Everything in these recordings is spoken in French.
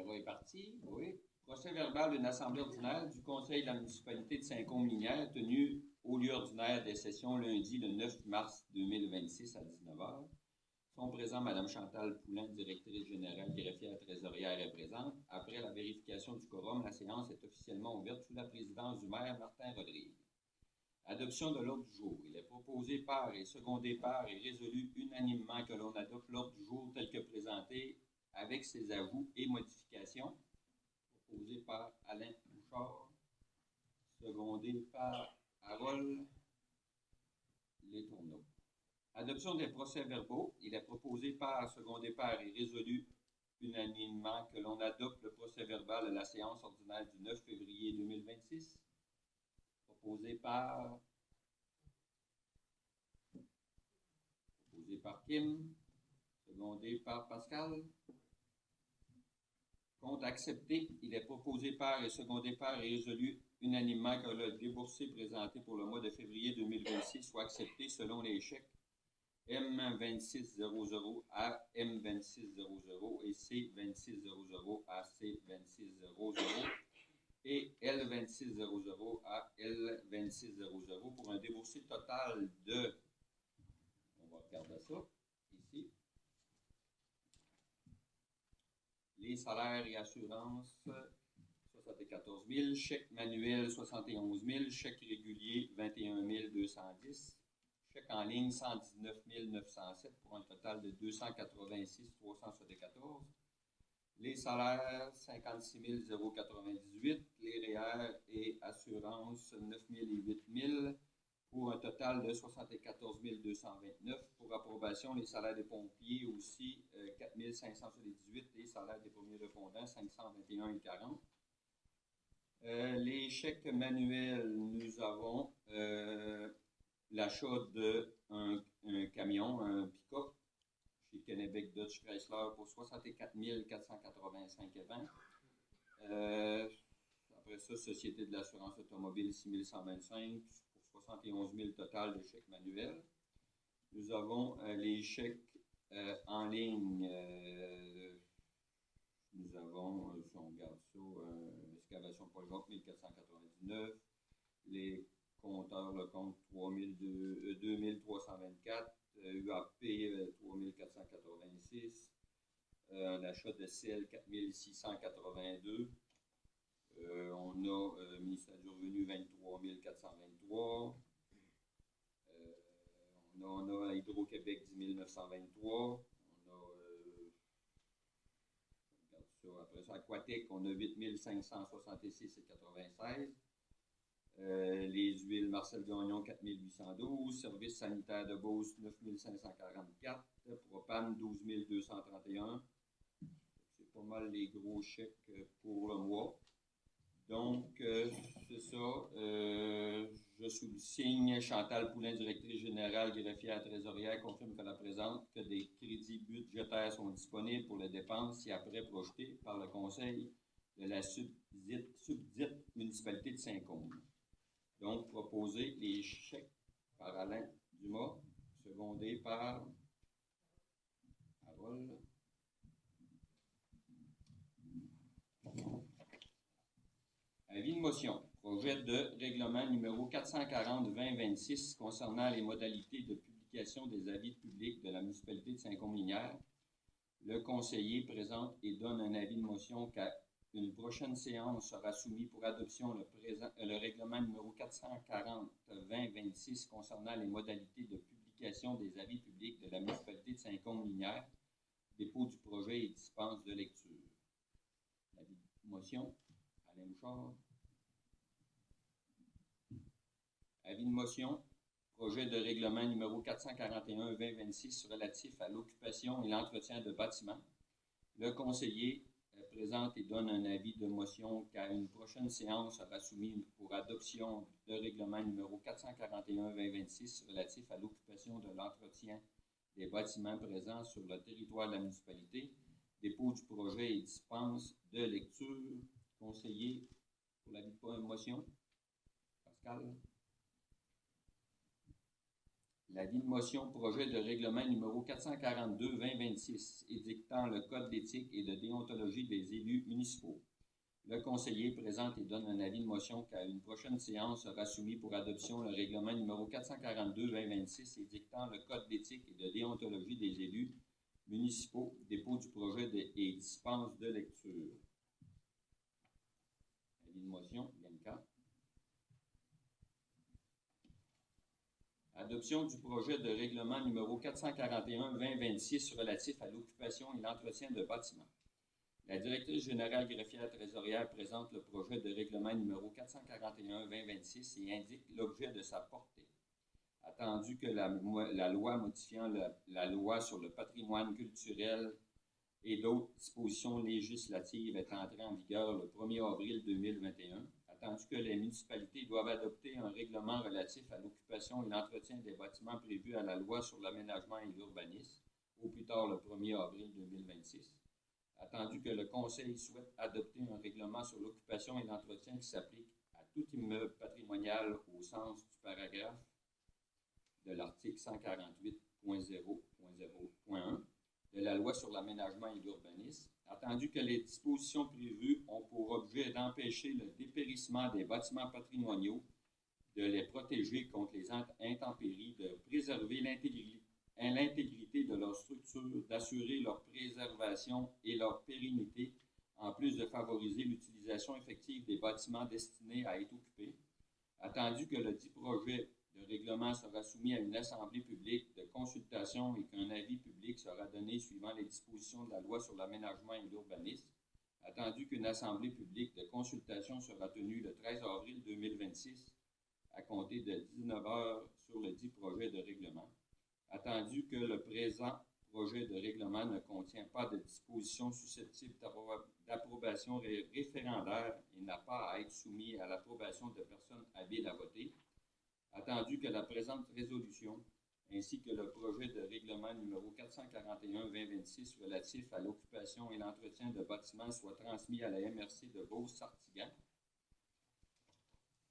caméra est partie. Oui. Procès verbal d'une assemblée ordinaire du Conseil de la municipalité de Saint-Côme-Linières tenue au lieu ordinaire des sessions lundi le 9 mars 2026 à 19h. Sont présents Mme Chantal Poulin, directrice générale, greffière trésorière est présente. Après la vérification du quorum, la séance est officiellement ouverte sous la présidence du maire Martin Rodrigue. Adoption de l'ordre du jour. Il est proposé par et secondé par et résolu unanimement que l'on adopte l'ordre du jour tel que présenté avec ses ajouts et modifications. Proposé par Alain Bouchard, secondé par Harold Letourneau. Adoption des procès-verbaux. Il est proposé par, secondé par et résolu unanimement que l'on adopte le procès-verbal de la séance ordinaire du 9 février 2026. Proposé par Kim, secondé par Pascal. Compte accepté, il est proposé par et secondé par et résolu unanimement que le déboursé présenté pour le mois de février 2026 soit accepté selon les chèques M2600 à M2600 et C2600 à C2600 et L2600 à L2600 pour un déboursé total de, on va regarder ça ici, les salaires et assurances 74 000, chèque manuel 71 000, chèque régulier 21 210, chèque en ligne 119 907 pour un total de 286 374. Les salaires, 56 098, les REER et assurances, 9 000 et 8 000, pour un total de 74 229. Pour approbation, les salaires des pompiers aussi, 4 518, les salaires des premiers répondants, 521 et 40. Les chèques manuels, nous avons l'achat d'un camion, un pick-up, chez Kennebec Dodge Chrysler pour 64 485,20. Après ça, Société de l'assurance automobile 6 125 pour 71 000 total de chèques manuels. Nous avons les chèques en ligne. Nous avons, si on regarde ça, excavation polygone 1499. Les compteurs, le compte 2324. UAP 3486, un achat de CL 4682, on a ministère du Revenu 23 423, on a Hydro-Québec 10 923, on a après ça Aquatec, on a 8 566 et 96. Les huiles Marcel Gagnon 4812, service sanitaire de Beauce 9544, propane 12 231. C'est pas mal les gros chèques pour le mois. Donc, c'est ça. Je sous-signe Chantal Poulin, directrice générale, greffière trésorière, confirme que la présente que des crédits budgétaires sont disponibles pour les dépenses et après projetées par le conseil de la subdite municipalité de Saint-Côme. Donc, proposer les chèques par Alain Dumas, secondé par Harold. Avis de motion. Projet de règlement numéro 440-2026 concernant les modalités de publication des avis publics de la municipalité de Saint-Côme-Linières. Le conseiller présente et donne un avis de motion qu'à une prochaine séance sera soumis pour adoption le règlement numéro 440-2026 concernant les modalités de publication des avis publics de la municipalité de Saint-Côme-Linières, dépôt du projet et dispense de lecture. Avis de motion, Alain Bouchard. Avis de motion, projet de règlement numéro 441-2026 relatif à l'occupation et l'entretien de bâtiments. Le conseiller présente et donne un avis de motion qu'à une prochaine séance sera soumis pour adoption de règlement numéro 441-2026 relatif à l'occupation de l'entretien des bâtiments présents sur le territoire de la municipalité, dépôt du projet et dispense de lecture. Conseiller pour l'avis de motion, Pascal. L'avis de motion projet de règlement numéro 442-2026, édictant le Code d'éthique et de déontologie des élus municipaux. Le conseiller présente et donne un avis de motion qu'à une prochaine séance sera soumis pour adoption le règlement numéro 442-2026, édictant le Code d'éthique et de déontologie des élus municipaux, dépôt du projet et dispense de lecture. Avis de motion, Bianca. Adoption du projet de règlement numéro 441-2026 relatif à l'occupation et l'entretien de bâtiments. La directrice générale greffière trésorière présente le projet de règlement numéro 441-2026 et indique l'objet de sa portée. Attendu que la loi modifiant la loi sur le patrimoine culturel et d'autres dispositions législatives est entrée en vigueur le 1er avril 2021, attendu que les municipalités doivent adopter un règlement relatif à l'occupation et l'entretien des bâtiments prévus à la loi sur l'aménagement et l'urbanisme, au plus tard le 1er avril 2026, attendu que le Conseil souhaite adopter un règlement sur l'occupation et l'entretien qui s'applique à tout immeuble patrimonial au sens du paragraphe de l'article 148.0.0.1 de la loi sur l'aménagement et l'urbanisme, attendu que les dispositions prévues ont pour objet d'empêcher le dépérissement des bâtiments patrimoniaux, de les protéger contre les intempéries, de préserver l'intégrité de leur structure, d'assurer leur préservation et leur pérennité, en plus de favoriser l'utilisation effective des bâtiments destinés à être occupés, attendu que le dit projet de règlement sera soumis à une assemblée publique de consultation et qu'un avis public sera donné suivant les dispositions de la loi sur l'aménagement et l'urbanisme, attendu qu'une assemblée publique de consultation sera tenue le 13 avril 2026 à compter de 19 heures sur le dit projet de règlement, attendu que le présent projet de règlement ne contient pas de dispositions susceptibles d'approbation référendaire et n'a pas à être soumis à l'approbation de personnes habiles à voter, attendu que la présente résolution, ainsi que le projet de règlement numéro 441-2026 relatif à l'occupation et l'entretien de bâtiments soient transmis à la MRC de Beauce-Sartigan,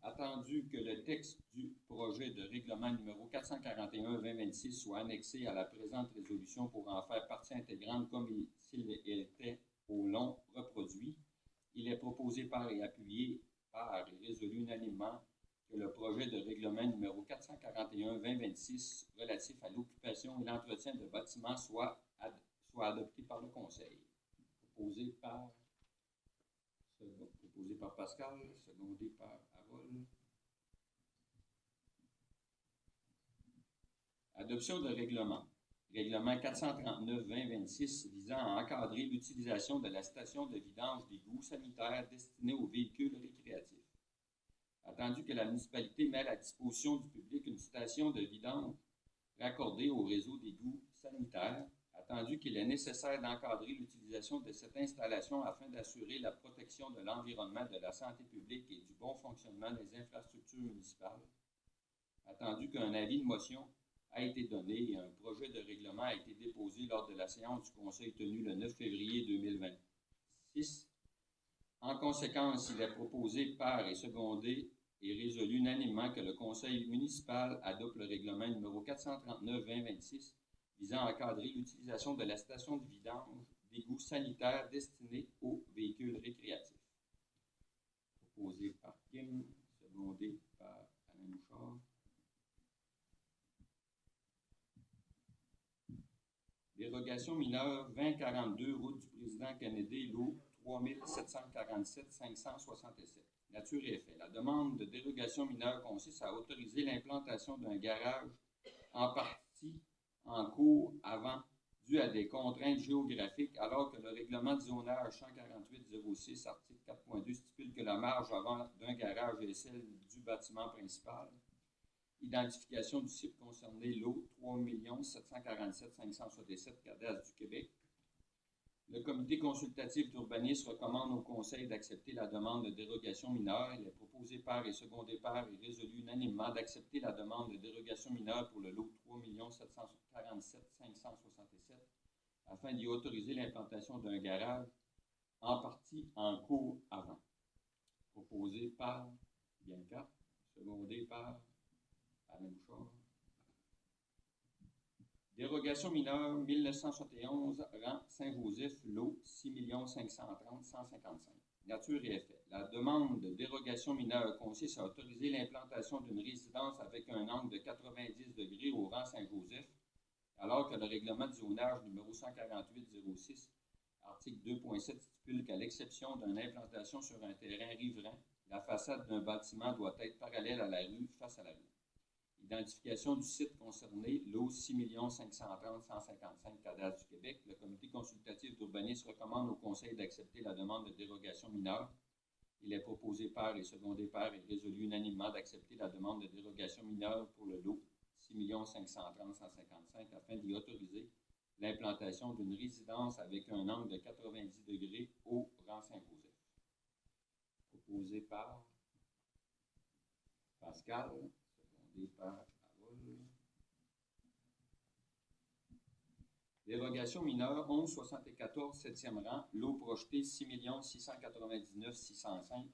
attendu que le texte du projet de règlement numéro 441-2026 soit annexé à la présente résolution pour en faire partie intégrante comme s'il était au long reproduit, il est proposé par et appuyé par et résolu unanimement que le projet de règlement numéro 441-2026 relatif à l'occupation et l'entretien de bâtiments soit adopté par le Conseil. Proposé par Pascal, secondé par Harold. Adoption de règlement. Règlement 439-2026 visant à encadrer l'utilisation de la station de vidange d'égouts sanitaires destinée aux véhicules récréatifs. Attendu que la municipalité met à la disposition du public une station de vidange raccordée au réseau d'égouts sanitaires, attendu qu'il est nécessaire d'encadrer l'utilisation de cette installation afin d'assurer la protection de l'environnement, de la santé publique et du bon fonctionnement des infrastructures municipales, attendu qu'un avis de motion a été donné et un projet de règlement a été déposé lors de la séance du Conseil tenue le 9 février 2026. En conséquence, il est proposé par et secondé et résolu unanimement que le Conseil municipal adopte le règlement numéro 439-2026 visant à encadrer l'utilisation de la station de vidange d'égouts sanitaires destinée aux véhicules récréatifs. Proposé par Kim, secondé par Alain Bouchard. Dérogation mineure 2042, route du président Kennedy, lot 3747 567. Nature et effet. La demande de dérogation mineure consiste à autoriser l'implantation d'un garage en partie en cours avant dû à des contraintes géographiques, alors que le règlement de zonage 148-06, article 4.2, stipule que la marge avant d'un garage est celle du bâtiment principal. Identification du site concerné, lot 3 747 567, cadastre du Québec. Le comité consultatif d'urbanisme recommande au Conseil d'accepter la demande de dérogation mineure. Il est proposé par et secondé par et résolu unanimement d'accepter la demande de dérogation mineure pour le lot 3 747 567 afin d'y autoriser l'implantation d'un garage en partie en cours avant. Proposé par Bianca, secondé par Alain Bouchard. Dérogation mineure 1971, rang Saint-Joseph, lot 6 530 155. Nature et effet. La demande de dérogation mineure consiste à autoriser l'implantation d'une résidence avec un angle de 90 degrés au rang Saint-Joseph, alors que le règlement de zonage numéro 148-06, article 2.7, stipule qu'à l'exception d'une implantation sur un terrain riverain, la façade d'un bâtiment doit être parallèle à la rue, face à la rue. Identification du site concerné, lot 6 530 155, cadastre du Québec. Le comité consultatif d'urbanisme recommande au Conseil d'accepter la demande de dérogation mineure. Il est proposé par et secondé par et résolu unanimement d'accepter la demande de dérogation mineure pour le lot 6 530 155 afin d'y autoriser l'implantation d'une résidence avec un angle de 90 degrés au rang Saint-Joseph. Proposé par Pascal. Par Carole. Dérogation mineure 1174, 7e rang, lot projeté 6 699 605.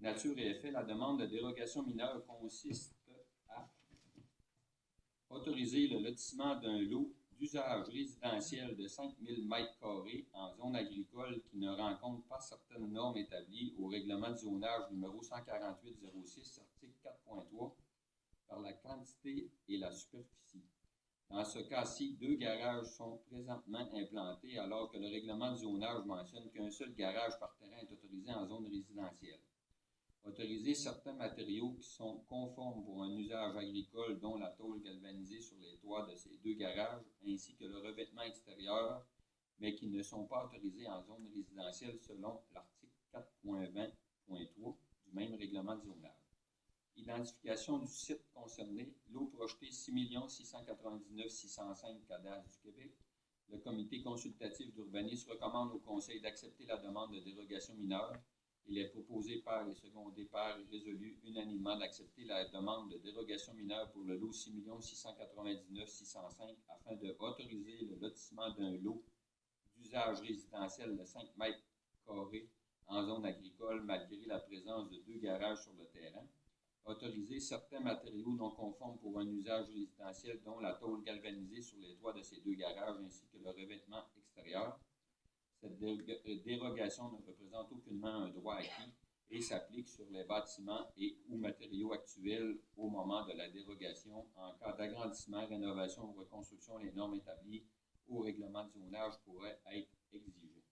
Nature et effet, la demande de dérogation mineure consiste à autoriser le lotissement d'un lot d'usage résidentiel de 5000 m² en zone agricole qui ne rencontre pas certaines normes établies au règlement de zonage numéro 148-06, article 4.3, par la quantité et la superficie. Dans ce cas-ci, 2 garages sont présentement implantés alors que le règlement de zonage mentionne qu'un seul garage par terrain est autorisé en zone résidentielle. Autoriser certains matériaux qui sont conformes pour un usage agricole, dont la tôle galvanisée sur les toits de ces 2 garages, ainsi que le revêtement extérieur, mais qui ne sont pas autorisés en zone résidentielle selon l'article 4.20.3 du même règlement de zonage. Identification du site concerné, lot projeté 6 699 605, cadastre du Québec. Le comité consultatif d'urbanisme recommande au Conseil d'accepter la demande de dérogation mineure. Il est proposé par et secondé par et résolu unanimement d'accepter la demande de dérogation mineure pour le lot 6 699 605 afin de autoriser le lotissement d'un lot d'usage résidentiel de 5 m² en zone agricole malgré la présence de 2 garages sur le terrain. Autoriser certains matériaux non conformes pour un usage résidentiel, dont la tôle galvanisée sur les toits de ces 2 garages ainsi que le revêtement extérieur. Cette dérogation ne représente aucunement un droit acquis et s'applique sur les bâtiments et ou matériaux actuels au moment de la dérogation. En cas d'agrandissement, rénovation ou reconstruction, les normes établies au règlement de zonage pourraient être exigées.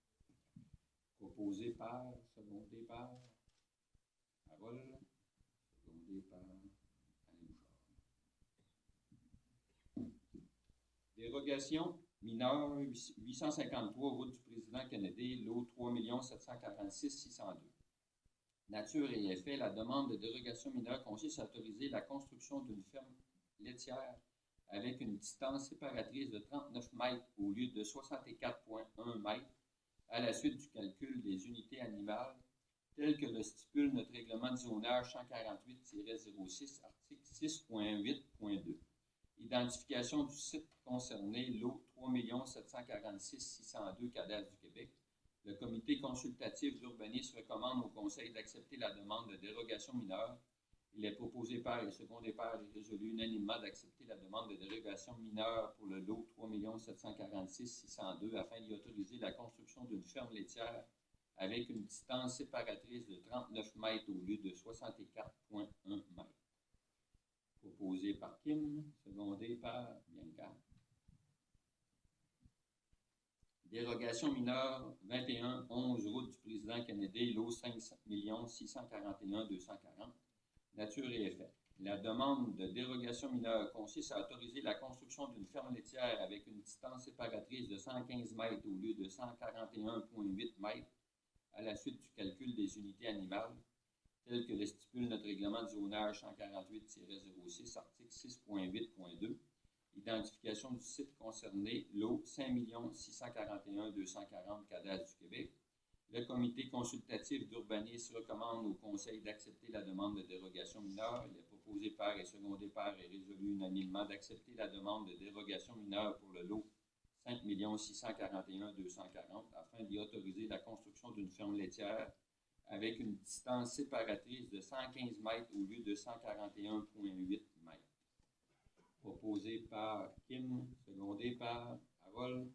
Proposé par, secondé par Carole. Par Alain Bouchard. Dérogation mineure 853, route du président Kennedy, lot 3 746 602. Nature et effet, la demande de dérogation mineure consiste à autoriser la construction d'une ferme laitière avec une distance séparatrice de 39 mètres au lieu de 64,1 mètres à la suite du calcul des unités animales tel que le stipule notre règlement de zonage 148-06, article 6.8.2. Identification du site concerné, lot 3 746 602, cadastre du Québec. Le comité consultatif d'urbanisme recommande au Conseil d'accepter la demande de dérogation mineure. Il est proposé par et secondé par et résolu unanimement d'accepter la demande de dérogation mineure pour le lot 3 746 602 afin d'y autoriser la construction d'une ferme laitière avec une distance séparatrice de 39 mètres au lieu de 64,1 mètres. Proposé par Kim, secondé par Bianca. Dérogation mineure 21-11, route du président Kennedy, lot 5 641 240. Nature et effet. La demande de dérogation mineure consiste à autoriser la construction d'une ferme laitière avec une distance séparatrice de 115 mètres au lieu de 141,8 mètres à la suite du calcul des unités animales, tel que le stipule notre règlement de zonage 148-06, article 6.8.2. Identification du site concerné, lot 5 641 240, cadastre du Québec. Le comité consultatif d'urbanisme recommande au Conseil d'accepter la demande de dérogation mineure. Il est proposé par et secondé par et résolu unanimement d'accepter la demande de dérogation mineure pour le lot 5 641 240 afin d'y autoriser la construction d'une ferme laitière avec une distance séparatrice de 115 mètres au lieu de 141,8 mètres. proposé par Kim, secondé par Harold.